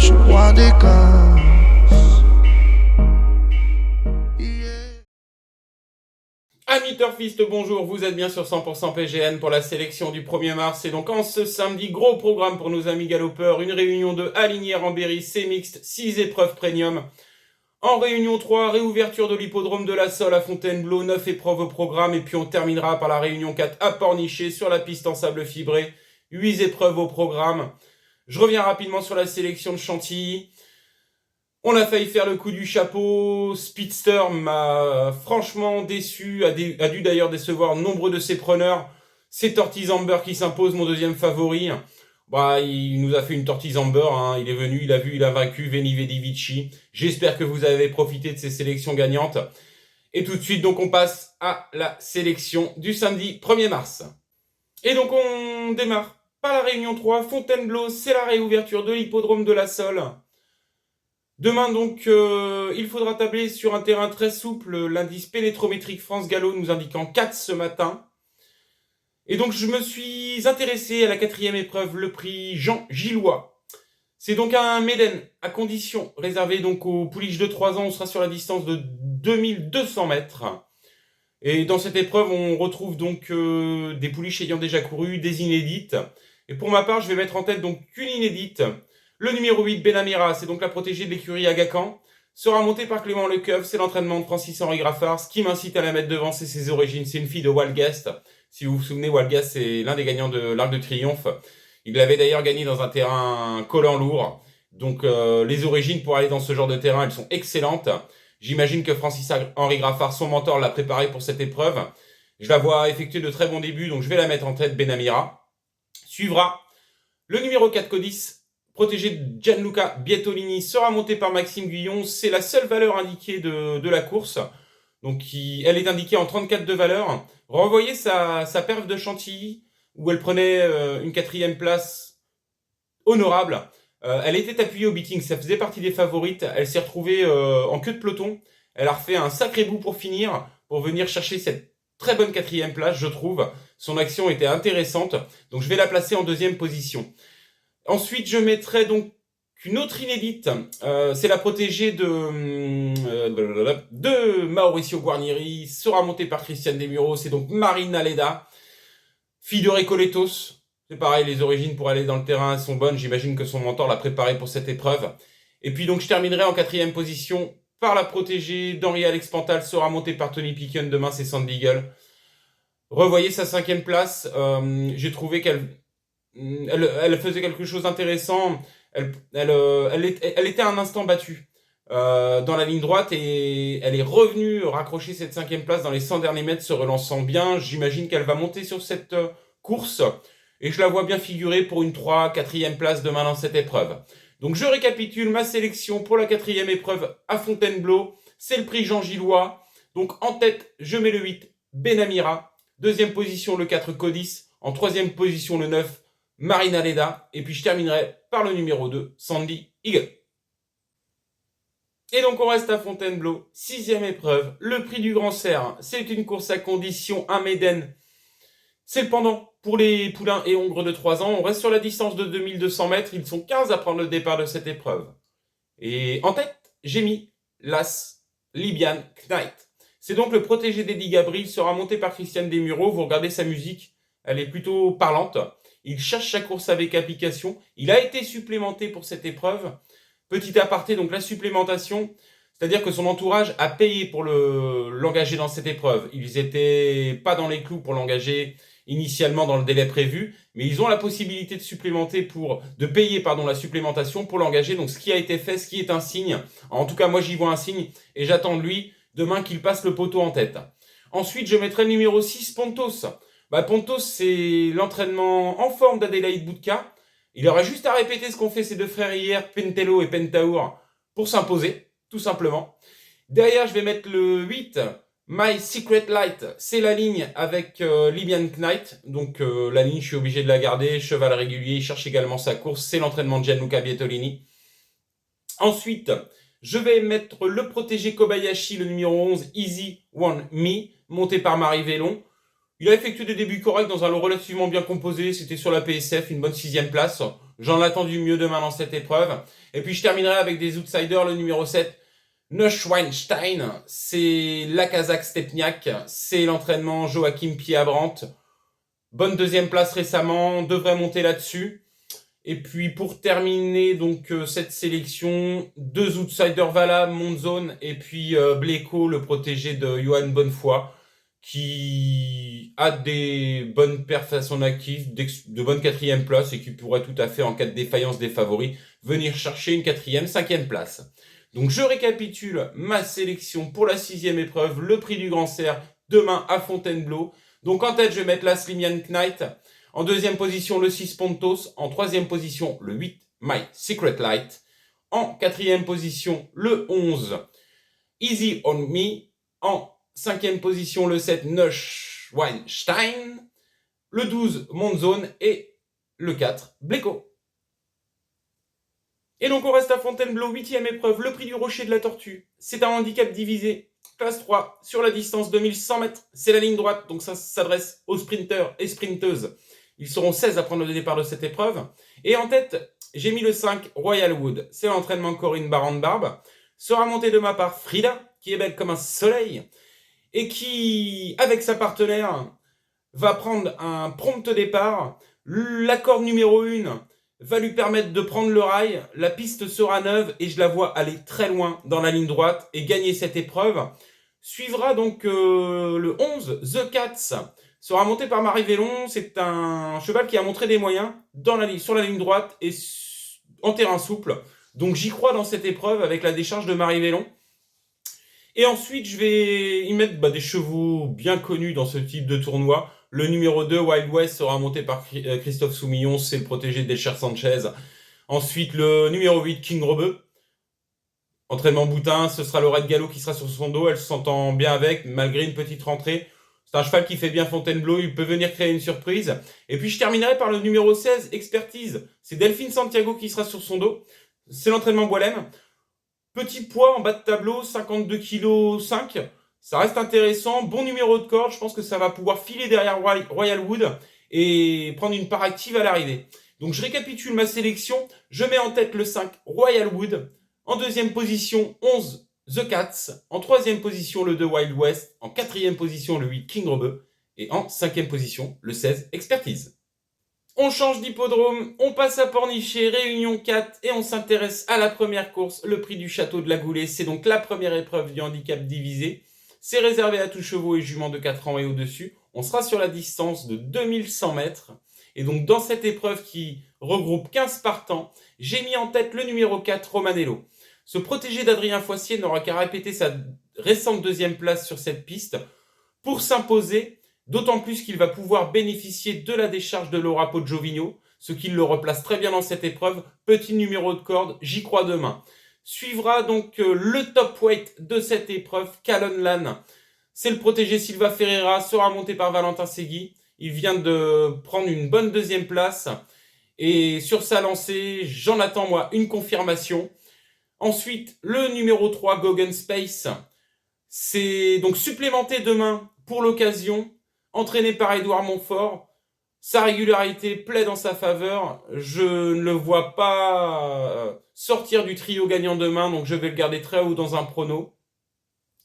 je suis roi des casses. Amis turfistes, bonjour, vous êtes bien sur 100% PGN pour la sélection du 1er mars. Et donc en ce samedi, gros programme pour nos amis galopeurs, une réunion de Alinière en Berry, c'est mixte, 6 épreuves premium. En réunion 3, réouverture de l'hippodrome de la Sole à Fontainebleau, 9 épreuves au programme. Et puis on terminera par la réunion 4 à Pornichet sur la piste en sable fibré, 8 épreuves au programme. Je reviens rapidement sur la sélection de Chantilly. On a failli faire le coup du chapeau. Speedster m'a franchement déçu, a dû d'ailleurs décevoir nombreux de ses preneurs. C'est Tortizamber qui s'impose, mon deuxième favori. Il nous a fait une Tortizamber, hein. Il est venu, il a vu, il a vaincu Veni Vidi Vici. J'espère que vous avez profité de ces sélections gagnantes. Et tout de suite, donc, on passe à la sélection du samedi 1er mars. Et donc, on démarre par la réunion 3. Fontainebleau, c'est la réouverture de l'hippodrome de la Sole. Demain, donc, il faudra tabler sur un terrain très souple. L'indice pénétrométrique France Gallo nous indiquant 4 ce matin. Et donc, je me suis intéressé à la 4e épreuve, le prix Jean Gillois. C'est donc un Méden à condition réservé donc aux pouliches de 3 ans. On sera sur la distance de 2200 mètres. Et dans cette épreuve, on retrouve donc des pouliches ayant déjà couru, des inédites. Et pour ma part, je vais mettre en tête donc une inédite. Le numéro 8, Benamira, c'est donc la protégée de l'écurie Agacan, sera montée par Clément Lecoeuf, c'est l'entraînement de Francis-Henri Graffard. Ce qui m'incite à la mettre devant, c'est ses origines. C'est une fille de Walgast. Si vous vous souvenez, Walgast, c'est l'un des gagnants de l'Arc de Triomphe. Il l'avait d'ailleurs gagné dans un terrain collant lourd. Donc les origines pour aller dans ce genre de terrain, elles sont excellentes. J'imagine que Francis-Henri Graffard, son mentor, l'a préparé pour cette épreuve. Je la vois effectuer de très bons débuts, donc je vais la mettre en tête, Benamira. Suivra le numéro 4, Codis, protégé de Gianluca Bietolini, sera monté par Maxime Guyon. C'est la seule valeur indiquée de la course. Donc elle est indiquée en 34 de valeur. Revoyez sa perf de Chantilly, où elle prenait une 4e place honorable. Elle était appuyée au beating, ça faisait partie des favorites. Elle s'est retrouvée en queue de peloton. Elle a refait un sacré bout pour finir, pour venir chercher cette très bonne 4e place, je trouve. Son action était intéressante, donc je vais la placer en 2e position. Ensuite, je mettrai donc une autre inédite. C'est la protégée de Mauricio Guarnieri, sera montée par Christiane Desmureaux. C'est donc Marina Leda, fille de Recoletos. C'est pareil, les origines pour aller dans le terrain sont bonnes. J'imagine que son mentor l'a préparée pour cette épreuve. Et puis donc je terminerai en 4e position par la protégée d'Henri Alex Pantal, sera montée par Tony Picken. Demain, c'est Sandy Eagle. Revoyez sa 5e place. J'ai trouvé qu'elle faisait quelque chose d'intéressant. Elle était un instant battue dans la ligne droite et elle est revenue raccrocher cette 5e place dans les 100 derniers mètres, se relançant bien. J'imagine qu'elle va monter sur cette course et je la vois bien figurer pour une 3, 4e place demain dans cette épreuve. Donc je récapitule ma sélection pour la 4e épreuve à Fontainebleau. C'est le prix Jean Gillois. Donc en tête, je mets le 8, Benamira. 2e position, le 4, Codis. En 3e position, le 9, Marina Leda. Et puis je terminerai par le numéro 2, Sandy Eagle. Et donc on reste à Fontainebleau, 6e épreuve, le prix du Grand Cerf. C'est une course à condition, un Méden. C'est le pendant pour les poulains et hongres de 3 ans. On reste sur la distance de 2200 mètres. Ils sont 15 à prendre le départ de cette épreuve. Et en tête, j'ai mis l'As Libyan Knight. C'est donc le protégé d'Eddie Gabriel, sera monté par Christiane Desmureaux. Vous regardez sa musique, elle est plutôt parlante. Il cherche sa course avec application. Il a été supplémenté pour cette épreuve. Petit aparté, donc la supplémentation, c'est-à-dire que son entourage a payé pour l'engager dans cette épreuve. Ils étaient pas dans les clous pour l'engager initialement dans le délai prévu, mais ils ont la possibilité de payer la supplémentation pour l'engager. Donc ce qui a été fait, ce qui est un signe. En tout cas, moi j'y vois un signe et j'attends de lui demain qu'il passe le poteau en tête. Ensuite, je mettrai le numéro 6, Pontos. Pontos, c'est l'entraînement en forme d'Adélaïde Boudka. Il aura juste à répéter ce qu'ont fait ses deux frères hier, Pentello et Pentaour, pour s'imposer, tout simplement. Derrière, je vais mettre le 8, My Secret Light. C'est la ligne avec Libyan Knight. Donc la ligne, je suis obligé de la garder. Cheval régulier, il cherche également sa course. C'est l'entraînement de Gianluca Bietolini. Ensuite, je vais mettre le protégé Kobayashi, le numéro 11, Easy One Me, monté par Marie Vélon. Il a effectué des débuts corrects dans un lot relativement bien composé. C'était sur la PSF, une bonne 6e place. J'en attends du mieux demain dans cette épreuve. Et puis je terminerai avec des outsiders, le numéro 7. Neuschwanstein, c'est la Kazakh Stepniak, c'est l'entraînement Joachim Pied-Abrandt. Bonne 2e place récemment, devrait monter là-dessus. Et puis pour terminer donc cette sélection, 2 outsiders Vala, Monzone et puis Bleko, le protégé de Johan Bonnefoy, qui a des bonnes perfs à son actif, de bonnes 4e places et qui pourrait tout à fait, en cas de défaillance des favoris, venir chercher une 4e, 5e place. Donc je récapitule ma sélection pour la 6e épreuve, le prix du Grand Cerf, demain à Fontainebleau. Donc en tête, je vais mettre la Slimian Knight. En 2e position, le 6 Pontos. En 3e position, le 8 My Secret Light. En 4e position, le 11 Easy on Me. En 5e position, le 7 Neuschwanstein. Le 12 Monzone et le 4 Bleko. Et donc on reste à Fontainebleau, 8e épreuve, le prix du Rocher de la Tortue. C'est un handicap divisé, classe 3, sur la distance de 1100 mètres. C'est la ligne droite, donc ça s'adresse aux sprinteurs et sprinteuses. Ils seront 16 à prendre le départ de cette épreuve. Et en tête, j'ai mis le 5 Royal Wood. C'est l'entraînement Corinne Barande-Barbe. Sera monté de ma part Frida, qui est belle comme un soleil, et qui, avec sa partenaire, va prendre un prompt départ. La corde numéro 1 va lui permettre de prendre le rail, la piste sera neuve et je la vois aller très loin dans la ligne droite et gagner cette épreuve. Suivra donc le 11, The Cats, sera monté par Marie Vélon. C'est un cheval qui a montré des moyens sur la ligne droite et en terrain souple. Donc j'y crois dans cette épreuve avec la décharge de Marie Vélon. Et ensuite, je vais y mettre des chevaux bien connus dans ce type de tournoi. Le numéro 2, Wild West, sera monté par Christophe Soumillon, c'est le protégé d'Elcher Sanchez. Ensuite, le numéro 8, King Rebeu. Entraînement boutin, ce sera le Red Gallo qui sera sur son dos. Elle s'entend bien avec, malgré une petite rentrée. C'est un cheval qui fait bien Fontainebleau, il peut venir créer une surprise. Et puis je terminerai par le numéro 16, Expertise. C'est Delphine Santiago qui sera sur son dos. C'est l'entraînement Boilem. Petit poids en bas de tableau, 52,5 kg. Ça reste intéressant. Bon numéro de corde. Je pense que ça va pouvoir filer derrière Royal Wood et prendre une part active à l'arrivée. Donc je récapitule ma sélection. Je mets en tête le 5 Royal Wood. En 2e position, 11 The Cats. En 3e position, le 2 Wild West. En 4e position, le 8 King Rebeu. Et en 5e position, le 16 Expertise. On change d'hippodrome, on passe à Pornichet, Réunion 4, et on s'intéresse à la première course, le prix du Château de la Goulée. C'est donc la première épreuve du handicap divisé. C'est réservé à tous chevaux et juments de 4 ans et au-dessus. On sera sur la distance de 2100 mètres. Et donc dans cette épreuve qui regroupe 15 partants, j'ai mis en tête le numéro 4, Romanello. Ce protégé d'Adrien Foissier n'aura qu'à répéter sa récente 2e place sur cette piste pour s'imposer. D'autant plus qu'il va pouvoir bénéficier de la décharge de Laura Poggiovinio, ce qui le replace très bien dans cette épreuve. Petit numéro de corde, j'y crois demain. Suivra donc le top weight de cette épreuve, Calonne Lannes. C'est le protégé Silva Ferreira, sera monté par Valentin Segui. Il vient de prendre une bonne 2e place. Et sur sa lancée, j'en attends moi une confirmation. Ensuite, le numéro 3, Goguen Space. C'est donc supplémenté demain pour l'occasion. Entraîné par Édouard Montfort, sa régularité plaît dans sa faveur. Je ne le vois pas sortir du trio gagnant demain, donc je vais le garder très haut dans un prono.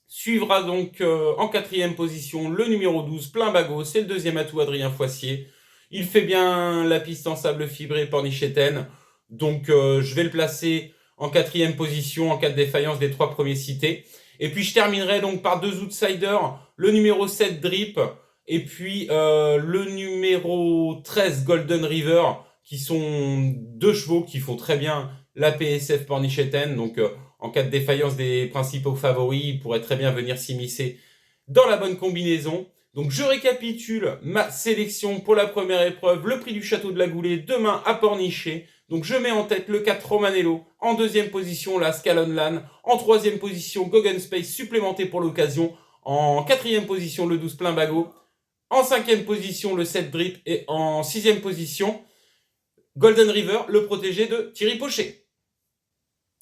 Suivra donc en 4e position le numéro 12, Plein Bagot, c'est le 2e atout Adrien Foissier. Il fait bien la piste en sable fibré Pornichétaine, donc je vais le placer en 4e position en cas de défaillance des 3 premiers cités. Et puis je terminerai donc par 2 outsiders, le numéro 7 Drip, et puis le numéro 13 Golden River, qui sont 2 chevaux qui font très bien la PSF Pornichétaine. Donc en cas de défaillance des principaux favoris, ils pourraient très bien venir s'immiscer dans la bonne combinaison. Donc je récapitule ma sélection pour la première épreuve, le prix du Château de la Goulée, demain à Pornichet. Donc je mets en tête le 4 Romanello, en 2e position la Calonne Lannes, en 3e position Goguen Space supplémenté pour l'occasion, en 4e position le 12 Plein Bagot, en 5e position le 7 Drip et en 6e position Golden River, le protégé de Thierry Pochet.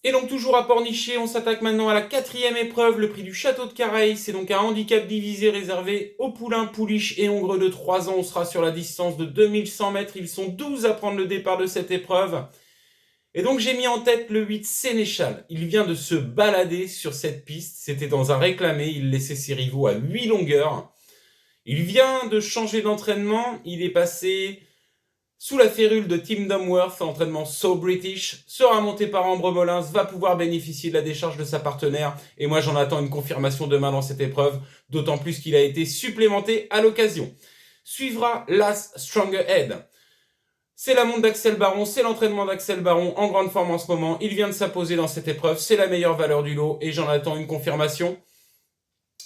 Et donc toujours à Pornichet, on s'attaque maintenant à la 4e épreuve, le prix du Château de Careil. C'est donc un handicap divisé réservé aux poulains, pouliches et hongres de 3 ans. On sera sur la distance de 2100 mètres. Ils sont 12 à prendre le départ de cette épreuve. Et donc j'ai mis en tête le 8 Sénéchal. Il vient de se balader sur cette piste. C'était dans un réclamé. Il laissait ses rivaux à 8 longueurs. Il vient de changer d'entraînement. Il est passé sous la férule de Tim Dumworth, entraînement So British, sera monté par Ambre Molins, va pouvoir bénéficier de la décharge de sa partenaire. Et moi, j'en attends une confirmation demain dans cette épreuve, d'autant plus qu'il a été supplémenté à l'occasion. Suivra Last Stronger Head. C'est la montre d'Axel Baron, c'est l'entraînement d'Axel Baron en grande forme en ce moment. Il vient de s'imposer dans cette épreuve, c'est la meilleure valeur du lot et j'en attends une confirmation.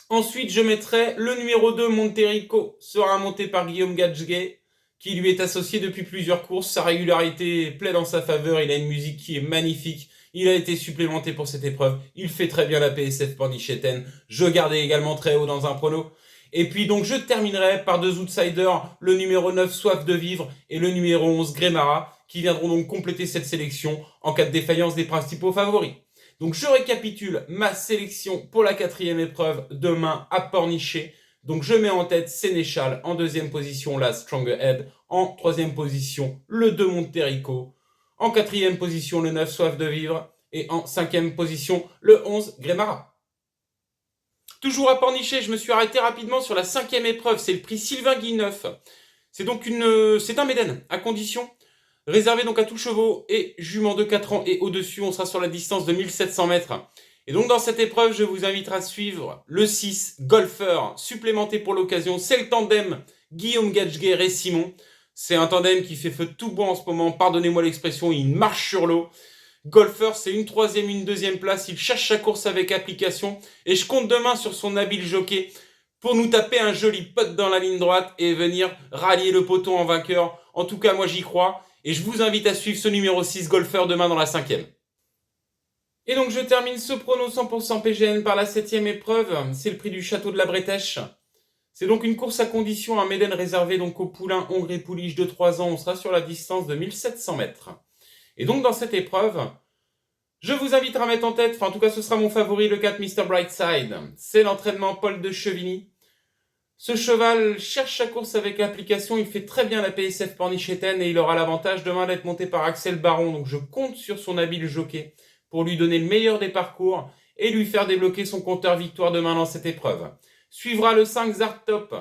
Ensuite, je mettrai le numéro 2, Monterico, sera monté par Guillaume Gadjguet, qui lui est associé depuis plusieurs courses. Sa régularité plaide en sa faveur, il a une musique qui est magnifique. Il a été supplémenté pour cette épreuve. Il fait très bien la PSF Pornichet-N. Je gardais également très haut dans un prono. Et puis donc je terminerai par 2 outsiders, le numéro 9 Soif de Vivre et le numéro 11 Grémara, qui viendront donc compléter cette sélection en cas de défaillance des principaux favoris. Donc je récapitule ma sélection pour la 4e épreuve demain à Pornichet. Donc je mets en tête Sénéchal, en 2e position la Stronger Head, en 3e position le 2 Monterico, en 4e position le 9 Soif de Vivre et en 5e position le 11 Grémara. Toujours à Pornichet, je me suis arrêté rapidement sur la 5e épreuve, c'est le prix Sylvain Guilleneuf. C'est un Méden à condition, réservé donc à tous chevaux et juments de 4 ans et au-dessus. On sera sur la distance de 1700 mètres. Et donc dans cette épreuve, je vous invite à suivre le 6 Golfer, supplémenté pour l'occasion. C'est le tandem Guillaume Gadjguet et Simon. C'est un tandem qui fait feu de tout bois en ce moment, pardonnez-moi l'expression, il marche sur l'eau. Golfer, c'est une 3e, une 2e place, il cherche sa course avec application. Et je compte demain sur son habile jockey pour nous taper un joli putt dans la ligne droite et venir rallier le poteau en vainqueur. En tout cas, moi j'y crois. Et je vous invite à suivre ce numéro 6 Golfer demain dans la 5e. Et donc je termine ce prono 100% PGN par la 7e épreuve, c'est le prix du Château de la Bretèche. C'est donc une course à condition, un Méden réservé donc aux poulains hongres et pouliches de 3 ans, on sera sur la distance de 1700 mètres. Et donc dans cette épreuve, je vous invite à mettre en tête, en tout cas ce sera mon favori, le 4 Mr. Brightside. C'est l'entraînement Paul de Chevigny. Ce cheval cherche sa course avec application, il fait très bien la PSF Pornichet-N et il aura l'avantage demain d'être monté par Axel Baron, donc je compte sur son habile jockey pour lui donner le meilleur des parcours et lui faire débloquer son compteur victoire demain dans cette épreuve. Suivra le 5 Zartop.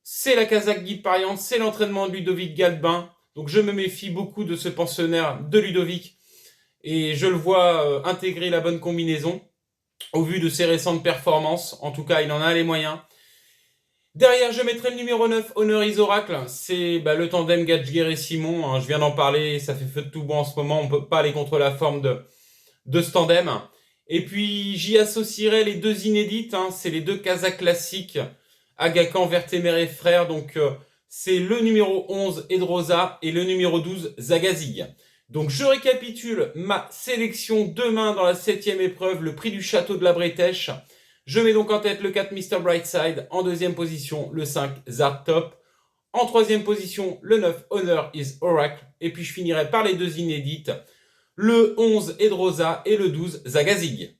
C'est la Kazakh guide pariante, c'est l'entraînement de Ludovic Galbin. Donc je me méfie beaucoup de ce pensionnaire de Ludovic et je le vois intégrer la bonne combinaison au vu de ses récentes performances. En tout cas, il en a les moyens. Derrière, je mettrai le numéro 9, Honor is Oracle. C'est le tandem Gadjguet et Simon. Je viens d'en parler, ça fait feu de tout bois en ce moment. On ne peut pas aller contre la forme de ce tandem. Et puis j'y associerai les 2 inédites, c'est les 2 Kazakhs classiques, Agakan, Vertemer et Frères, donc c'est le numéro 11 Edrosa et le numéro 12 Zagazig. Donc je récapitule ma sélection demain dans la 7e épreuve, le prix du Château de la Bretèche. Je mets donc en tête le 4 Mr. Brightside, en 2e position le 5 Zartop, en 3e position le 9 Honor is Oracle, et puis je finirai par les 2 inédites, le 11 Edrosa et le 12 Zagazig.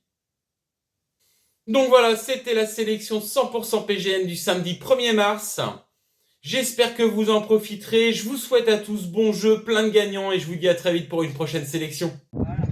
Donc voilà, c'était la sélection 100% PGN du samedi 1er mars. J'espère que vous en profiterez. Je vous souhaite à tous bon jeu, plein de gagnants et je vous dis à très vite pour une prochaine sélection. Voilà.